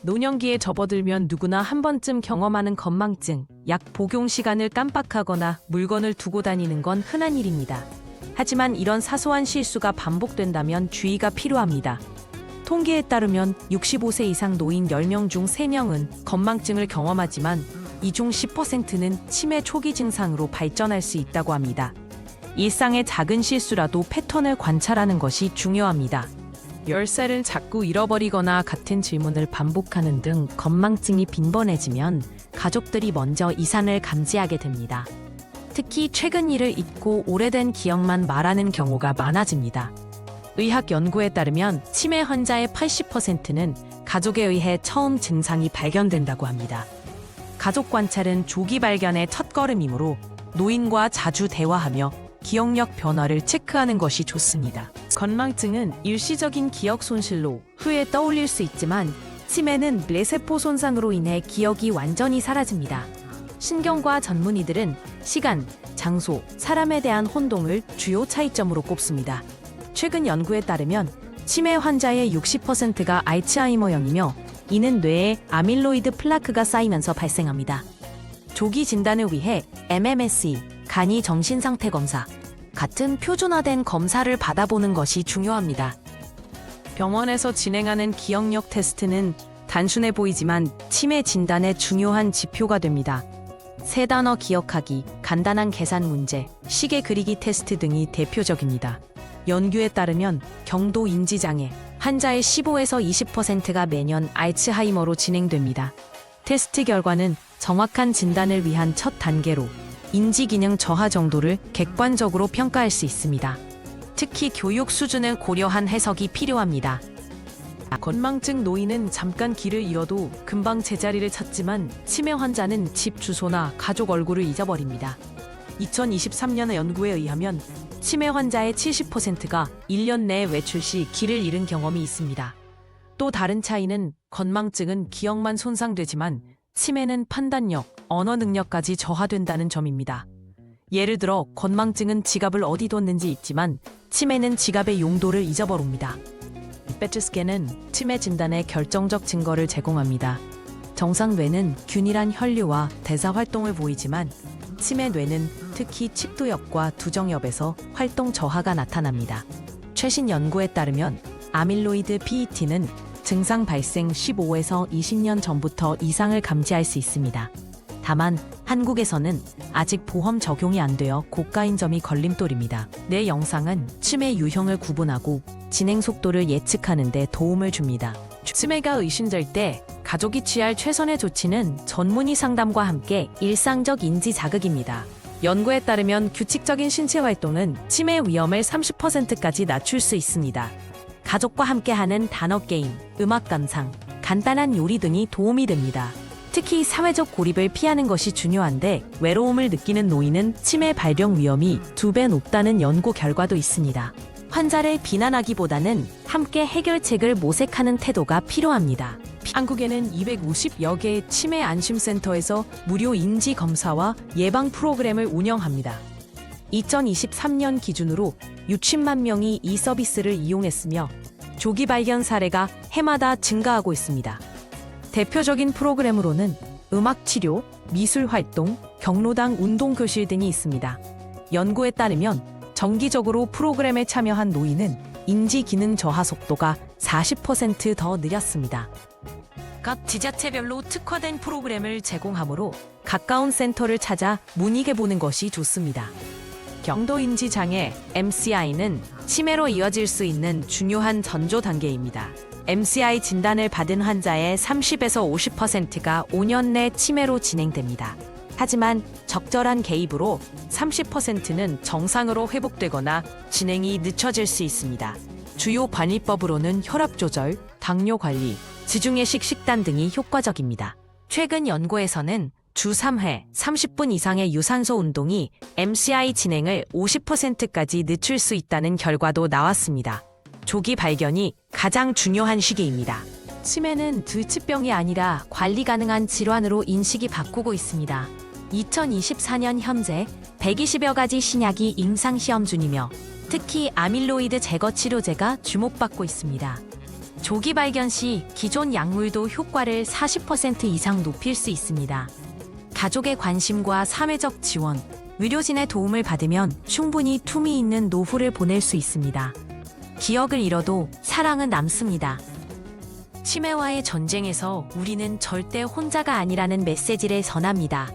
노년기에 접어들면 누구나 한 번쯤 경험하는 건망증, 약 복용 시간을 깜빡하거나 물건을 두고 다니는 건 흔한 일입니다. 하지만 이런 사소한 실수가 반복된다면 주의가 필요합니다. 통계에 따르면 65세 이상 노인 10명 중 3명은 건망증을 경험하지만 이 중 10%는 치매 초기 증상으로 발전할 수 있다고 합니다. 일상의 작은 실수라도 패턴을 관찰하는 것이 중요합니다. 열쇠를 자꾸 잃어버리거나 같은 질문을 반복하는 등 건망증이 빈번해지면 가족들이 먼저 이상을 감지하게 됩니다. 특히 최근 일을 잊고 오래된 기억만 말하는 경우가 많아집니다. 의학 연구에 따르면 치매 환자의 80%는 가족에 의해 처음 증상이 발견된다고 합니다. 가족 관찰은 조기 발견의 첫걸음이므로 노인과 자주 대화하며 기억력 변화를 체크하는 것이 좋습니다. 건망증은 일시적인 기억 손실로 후에 떠올릴 수 있지만 치매는 뇌세포 손상으로 인해 기억이 완전히 사라집니다. 신경과 전문의들은 시간, 장소, 사람에 대한 혼동을 주요 차이점으로 꼽습니다. 최근 연구에 따르면 치매 환자의 60%가 알츠하이머형이며 이는 뇌에 아밀로이드 플라크가 쌓이면서 발생합니다. 조기 진단을 위해 MMSE, 간이 정신상태 검사 같은 표준화된 검사를 받아보는 것이 중요합니다. 병원에서 진행하는 기억력 테스트는 단순해 보이지만 치매 진단의 중요한 지표가 됩니다. 세 단어 기억하기, 간단한 계산 문제, 시계 그리기 테스트 등이 대표적입니다. 연구에 따르면 경도 인지장애 환자의 15에서 20%가 매년 알츠하이머로 진행됩니다. 테스트 결과는 정확한 진단을 위한 첫 단계로 인지기능 저하 정도를 객관적으로 평가할 수 있습니다. 특히 교육 수준을 고려한 해석이 필요합니다. 건망증 노인은 잠깐 길을 잃어도 금방 제자리를 찾지만 치매 환자는 집 주소나 가족 얼굴을 잊어버립니다. 2023년의 연구에 의하면 치매 환자의 70%가 1년 내에 외출 시 길을 잃은 경험이 있습니다. 또 다른 차이는 건망증은 기억만 손상되지만 치매는 판단력, 언어 능력까지 저하된다는 점입니다. 예를 들어 건망증은 지갑을 어디 뒀는지 잊지만 치매는 지갑의 용도를 잊어버립니다. PET 스캔은 치매 진단에 결정적 증거를 제공합니다. 정상 뇌는 균일한 혈류와 대사 활동을 보이지만 치매 뇌는 특히 칩도엽과 두정엽에서 활동 저하가 나타납니다. 최신 연구에 따르면 아밀로이드 PET는 증상 발생 15에서 20년 전부터 이상을 감지할 수 있습니다. 다만 한국에서는 아직 보험 적용이 안 되어 고가인 점이 걸림돌입니다. 내 영상은 치매 유형을 구분하고 진행 속도를 예측하는 데 도움을 줍니다. 치매가 의심될 때 가족이 취할 최선의 조치는 전문의 상담과 함께 일상적 인지 자극입니다. 연구에 따르면 규칙적인 신체 활동은 치매 위험을 30%까지 낮출 수 있습니다. 가족과 함께하는 단어 게임, 음악 감상, 간단한 요리 등이 도움이 됩니다. 특히 사회적 고립을 피하는 것이 중요한데 외로움을 느끼는 노인은 치매 발병 위험이 2배 높다는 연구 결과도 있습니다. 환자를 비난하기보다는 함께 해결책을 모색하는 태도가 필요합니다. 한국에는 250여 개의 치매 안심센터에서 무료 인지 검사와 예방 프로그램을 운영합니다. 2023년 기준으로 60만 명이 이 서비스를 이용했으며 조기 발견 사례가 해마다 증가하고 있습니다. 대표적인 프로그램으로는 음악 치료, 미술 활동, 경로당 운동 교실 등이 있습니다. 연구에 따르면 정기적으로 프로그램에 참여한 노인은 인지 기능 저하 속도가 40% 더 느렸습니다. 각 지자체별로 특화된 프로그램을 제공하므로 가까운 센터를 찾아 문의해보는 것이 좋습니다. 경도인지 장애 MCI는 치매로 이어질 수 있는 중요한 전조 단계입니다. MCI 진단을 받은 환자의 30에서 50%가 5년 내 치매로 진행됩니다. 하지만 적절한 개입으로 30%는 정상으로 회복되거나 진행이 늦춰질 수 있습니다. 주요 관리법으로는 혈압 조절, 당뇨 관리, 지중해식 식단 등이 효과적입니다. 최근 연구에서는 주 3회 30분 이상의 유산소 운동이 MCI 진행을 50%까지 늦출 수 있다는 결과도 나왔습니다. 조기 발견이 가장 중요한 시기입니다. 치매는 들치병이 아니라 관리 가능한 질환으로 인식이 바꾸고 있습니다. 2024년 현재 120여 가지 신약이 임상시험 중이며 특히 아밀로이드 제거 치료제가 주목받고 있습니다. 조기 발견 시 기존 약물도 효과를 40% 이상 높일 수 있습니다. 가족의 관심과 사회적 지원, 의료진의 도움을 받으면 충분히 품위 있는 노후를 보낼 수 있습니다. 기억을 잃어도 사랑은 남습니다. 치매와의 전쟁에서 우리는 절대 혼자가 아니라는 메시지를 전합니다.